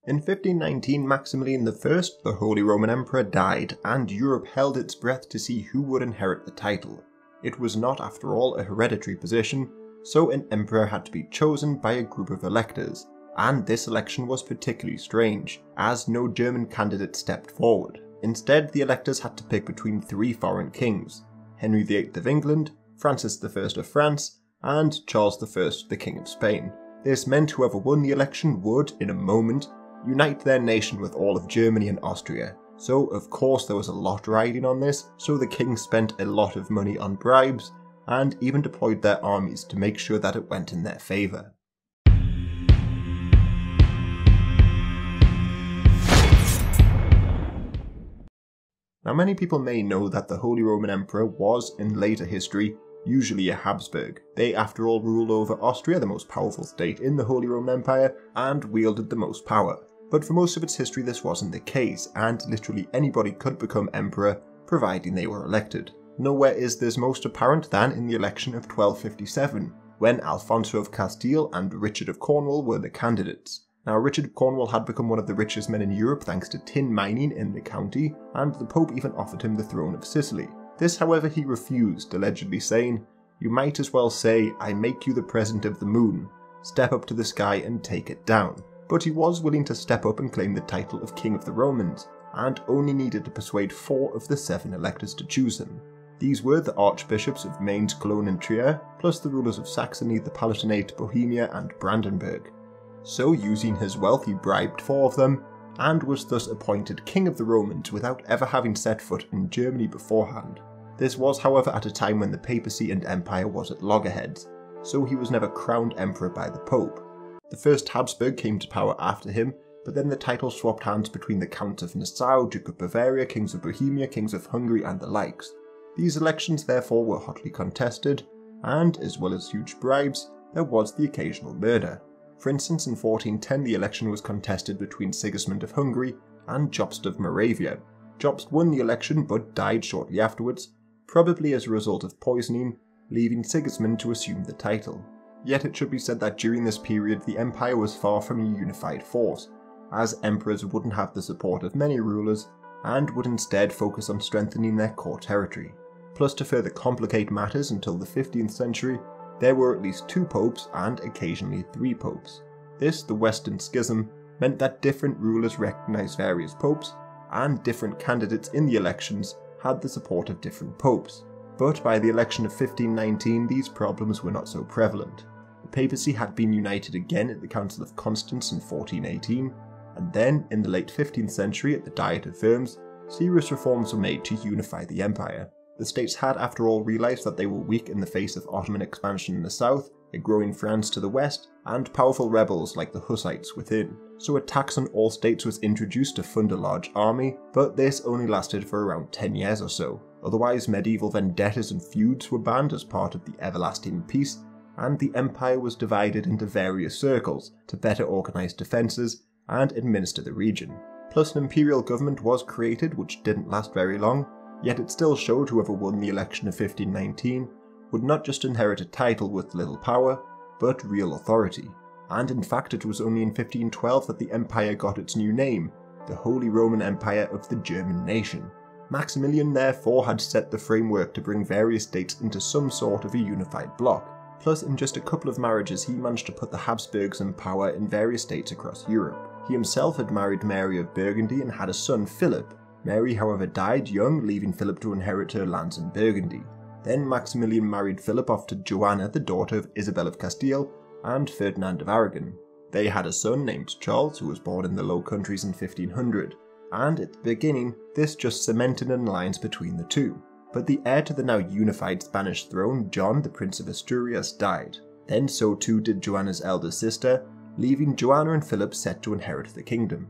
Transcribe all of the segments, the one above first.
In 1519, Maximilian I, the Holy Roman Emperor, died, and Europe held its breath to see who would inherit the title. It was not, after all, a hereditary position, so an emperor had to be chosen by a group of electors, and this election was particularly strange, as no German candidate stepped forward. Instead, the electors had to pick between 3 foreign kings: Henry VIII of England, Francis I of France, and Charles I, the King of Spain. This meant whoever won the election would, in a moment, unite their nation with all of Germany and Austria. So of course there was a lot riding on this, so the king spent a lot of money on bribes, and even deployed their armies to make sure that it went in their favour. Now many people may know that the Holy Roman Emperor was, in later history, usually a Habsburg. They after all ruled over Austria, the most powerful state in the Holy Roman Empire, and wielded the most power. But for most of its history this wasn't the case, and literally anybody could become emperor, providing they were elected. Nowhere is this most apparent than in the election of 1257, when Alfonso of Castile and Richard of Cornwall were the candidates. Now Richard of Cornwall had become one of the richest men in Europe thanks to tin mining in the county, and the Pope even offered him the throne of Sicily. This however he refused, allegedly saying, "You might as well say, I make you the present of the moon, step up to the sky and take it down." But he was willing to step up and claim the title of King of the Romans, and only needed to persuade 4 of the 7 electors to choose him. These were the archbishops of Mainz, Cologne and Trier, plus the rulers of Saxony, the Palatinate, Bohemia and Brandenburg. So using his wealth he bribed 4 of them, and was thus appointed King of the Romans without ever having set foot in Germany beforehand. This was however at a time when the papacy and empire was at loggerheads, so he was never crowned emperor by the Pope. The first Habsburg came to power after him, but then the title swapped hands between the Count of Nassau, Duke of Bavaria, Kings of Bohemia, Kings of Hungary and the likes. These elections therefore were hotly contested, and as well as huge bribes, there was the occasional murder. For instance, in 1410 the election was contested between Sigismund of Hungary and Jobst of Moravia. Jobst won the election but died shortly afterwards, probably as a result of poisoning, leaving Sigismund to assume the title. Yet it should be said that during this period the empire was far from a unified force, as emperors wouldn't have the support of many rulers and would instead focus on strengthening their core territory. Plus, to further complicate matters, until the 15th century there were at least 2 popes and occasionally 3 popes. This, the Western Schism, meant that different rulers recognised various popes, and different candidates in the elections had the support of different popes. But by the election of 1519 these problems were not so prevalent. The papacy had been united again at the Council of Constance in 1418, and then, in the late 15th century at the Diet of Worms, serious reforms were made to unify the empire. The states had after all realised that they were weak in the face of Ottoman expansion in the south, a growing France to the west, and powerful rebels like the Hussites within. So a tax on all states was introduced to fund a large army, but this only lasted for around 10 years or so. Otherwise, medieval vendettas and feuds were banned as part of the everlasting peace, and the empire was divided into various circles to better organise defences and administer the region. Plus an imperial government was created which didn't last very long, yet it still showed whoever won the election of 1519 would not just inherit a title with little power, but real authority. And in fact it was only in 1512 that the empire got its new name, the Holy Roman Empire of the German nation. Maximilian therefore had set the framework to bring various states into some sort of a unified bloc. Plus, in just a couple of marriages he managed to put the Habsburgs in power in various states across Europe. He himself had married Mary of Burgundy and had a son, Philip. Mary however died young, leaving Philip to inherit her lands in Burgundy. Then Maximilian married Philip off to Joanna, the daughter of Isabel of Castile, and Ferdinand of Aragon. They had a son named Charles, who was born in the Low Countries in 1500, and at the beginning this just cemented an alliance between the two. But the heir to the now unified Spanish throne, John, the Prince of Asturias, died. Then so too did Joanna's elder sister, leaving Joanna and Philip set to inherit the kingdom.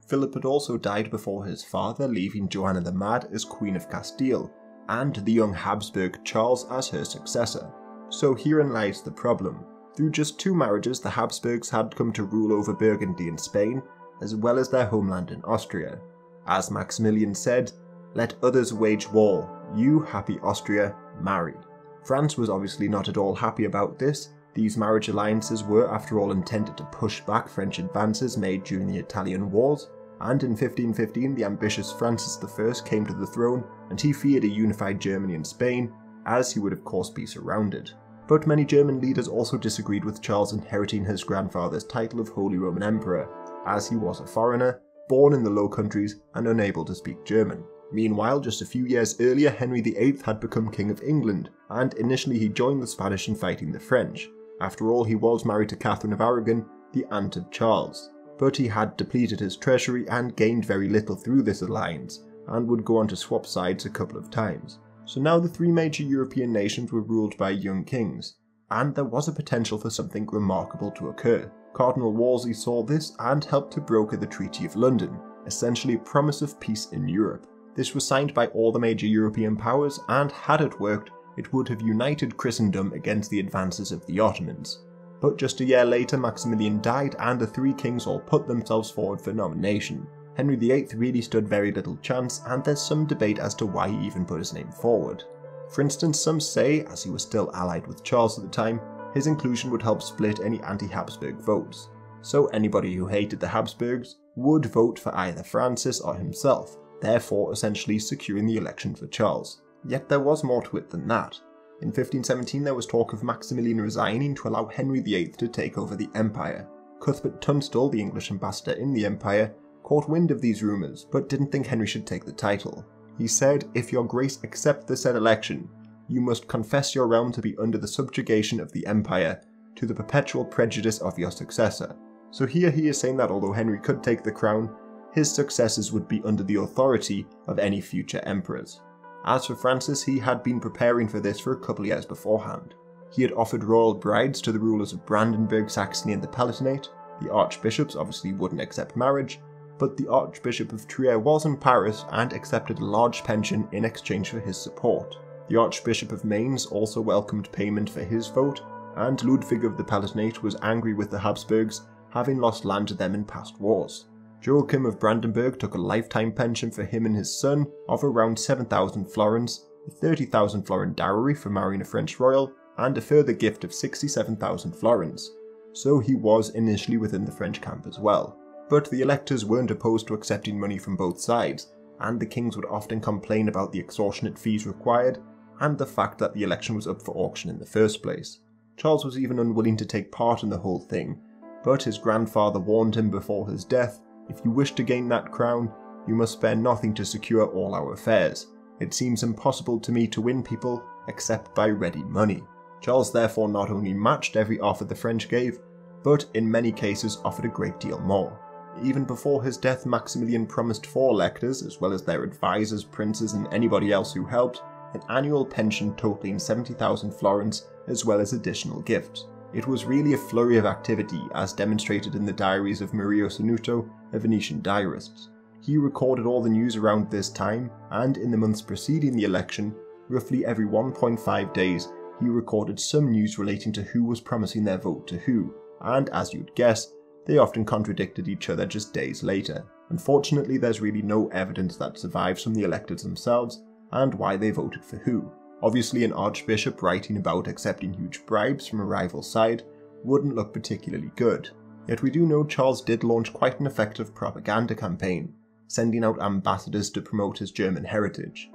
Philip had also died before his father, leaving Joanna the Mad as Queen of Castile, and the young Habsburg Charles as her successor. So herein lies the problem. Through just 2 marriages the Habsburgs had come to rule over Burgundy and Spain, as well as their homeland in Austria. As Maximilian said, "Let others wage war, you, happy Austria, marry." France was obviously not at all happy about this, These marriage alliances were, after all, intended to push back French advances made during the Italian Wars, and in 1515 the ambitious Francis I came to the throne, and he feared a unified Germany and Spain, as he would of course be surrounded. But many German leaders also disagreed with Charles inheriting his grandfather's title of Holy Roman Emperor, as he was a foreigner, born in the Low Countries and unable to speak German. Meanwhile, just a few years earlier, Henry VIII had become King of England, and initially he joined the Spanish in fighting the French. After all, he was married to Catherine of Aragon, the aunt of Charles. But he had depleted his treasury and gained very little through this alliance, and would go on to swap sides a couple of times. So now the three major European nations were ruled by young kings, and there was a potential for something remarkable to occur. Cardinal Wolsey saw this and helped to broker the Treaty of London, essentially a promise of peace in Europe. This was signed by all the major European powers, and had it worked, it would have united Christendom against the advances of the Ottomans. But just a year later, Maximilian died and the three kings all put themselves forward for nomination. Henry VIII really stood very little chance, and there's some debate as to why he even put his name forward. For instance, some say, as he was still allied with Charles at the time, his inclusion would help split any anti-Habsburg votes. So anybody who hated the Habsburgs would vote for either Francis or himself, therefore essentially securing the election for Charles. Yet there was more to it than that. In 1517 there was talk of Maximilian resigning to allow Henry VIII to take over the empire. Cuthbert Tunstall, the English ambassador in the empire, caught wind of these rumours, but didn't think Henry should take the title. He said, "If your grace accept the said election, you must confess your realm to be under the subjugation of the empire, to the perpetual prejudice of your successor." So here he is saying that although Henry could take the crown, his successors would be under the authority of any future emperors. As for Francis, he had been preparing for this for a couple of years beforehand. He had offered royal brides to the rulers of Brandenburg, Saxony and the Palatinate. The archbishops obviously wouldn't accept marriage, but the Archbishop of Trier was in Paris and accepted a large pension in exchange for his support. The Archbishop of Mainz also welcomed payment for his vote, and Ludwig of the Palatinate was angry with the Habsburgs, having lost land to them in past wars. Joachim of Brandenburg took a lifetime pension for him and his son of around 7,000 florins, a 30,000 florin dowry for marrying a French royal, and a further gift of 67,000 florins. So he was initially within the French camp as well. But the electors weren't opposed to accepting money from both sides, and the kings would often complain about the extortionate fees required, and the fact that the election was up for auction in the first place. Charles was even unwilling to take part in the whole thing, but his grandfather warned him before his death, "If you wish to gain that crown, you must spare nothing to secure all our affairs. It seems impossible to me to win people except by ready money." Charles therefore not only matched every offer the French gave, but in many cases offered a great deal more. Even before his death, Maximilian promised 4 electors, as well as their advisors, princes and anybody else who helped, an annual pension totaling 70,000 florins, as well as additional gifts. It was really a flurry of activity, as demonstrated in the diaries of Mario Sanuto, a Venetian diarist. He recorded all the news around this time, and in the months preceding the election, roughly every 1.5 days, he recorded some news relating to who was promising their vote to who, and as you'd guess, they often contradicted each other just days later. Unfortunately, there's really no evidence that survives from the electors themselves, and why they voted for who. Obviously, an archbishop writing about accepting huge bribes from a rival side wouldn't look particularly good. Yet we do know Charles did launch quite an effective propaganda campaign, sending out ambassadors to promote his German heritage,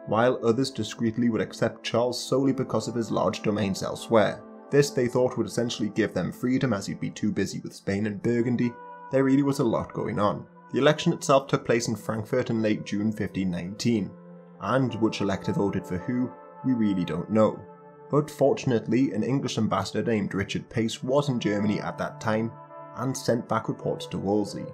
while others discreetly would accept Charles solely because of his large domains elsewhere. This they thought would essentially give them freedom, as he'd be too busy with Spain and Burgundy. There really was a lot going on. The election itself took place in Frankfurt in late June 1519, and which elector voted for who, we really don't know. But fortunately, an English ambassador named Richard Pace was in Germany at that time, and sent back reports to Wolsey.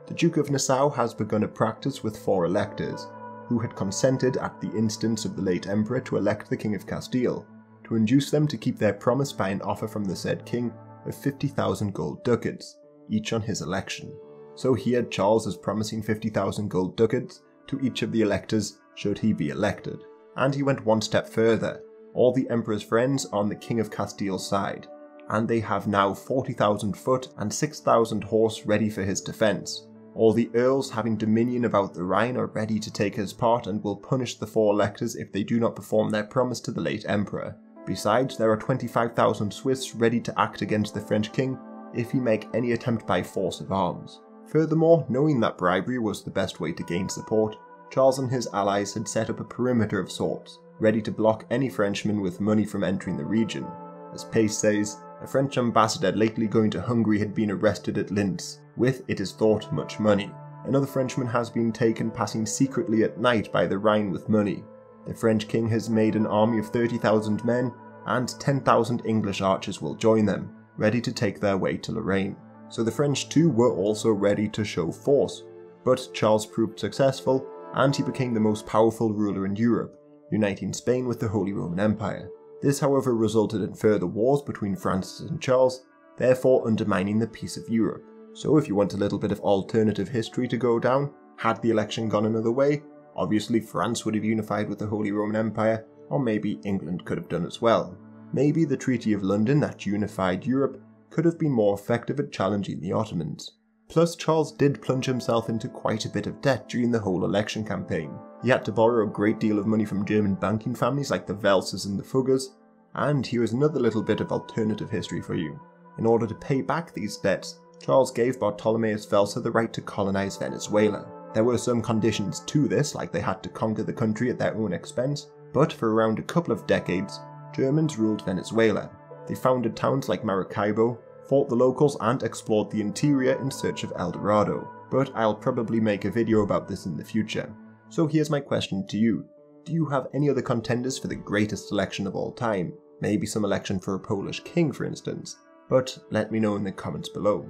The Duke of Nassau has begun a practice with 4 electors, who had consented at the instance of the late emperor to elect the King of Castile, to induce them to keep their promise by an offer from the said king of 50,000 gold ducats, each on his election. So he had Charles as promising 50,000 gold ducats to each of the electors should he be elected. And he went one step further. All the emperor's friends are on the King of Castile's side, and they have now 40,000 foot and 6,000 horse ready for his defence. All the earls having dominion about the Rhine are ready to take his part and will punish the 4 electors if they do not perform their promise to the late emperor. Besides, there are 25,000 Swiss ready to act against the French king if he make any attempt by force of arms. Furthermore, knowing that bribery was the best way to gain support, Charles and his allies had set up a perimeter of sorts, ready to block any Frenchman with money from entering the region. As Pace says, a French ambassador lately going to Hungary had been arrested at Linz, with, it is thought, much money. Another Frenchman has been taken passing secretly at night by the Rhine with money. The French king has made an army of 30,000 men, and 10,000 English archers will join them, ready to take their way to Lorraine. So the French too were also ready to show force. But Charles proved successful, and he became the most powerful ruler in Europe, uniting Spain with the Holy Roman Empire. This, however, resulted in further wars between Francis and Charles, therefore undermining the peace of Europe. So if you want a little bit of alternative history to go down, had the election gone another way, obviously France would have unified with the Holy Roman Empire, or maybe England could have done as well. Maybe the Treaty of London that unified Europe could have been more effective at challenging the Ottomans. Plus, Charles did plunge himself into quite a bit of debt during the whole election campaign. He had to borrow a great deal of money from German banking families like the Welsers and the Fuggers, and here is another little bit of alternative history for you. In order to pay back these debts, Charles gave Bartholomeus Welser the right to colonize Venezuela. There were some conditions to this, like they had to conquer the country at their own expense, but for around a couple of decades, Germans ruled Venezuela. They founded towns like Maracaibo, fought the locals and explored the interior in search of El Dorado, but I'll probably make a video about this in the future. So here's my question to you. Do you have any other contenders for the greatest election of all time? Maybe some election for a Polish king, for instance? But let me know in the comments below.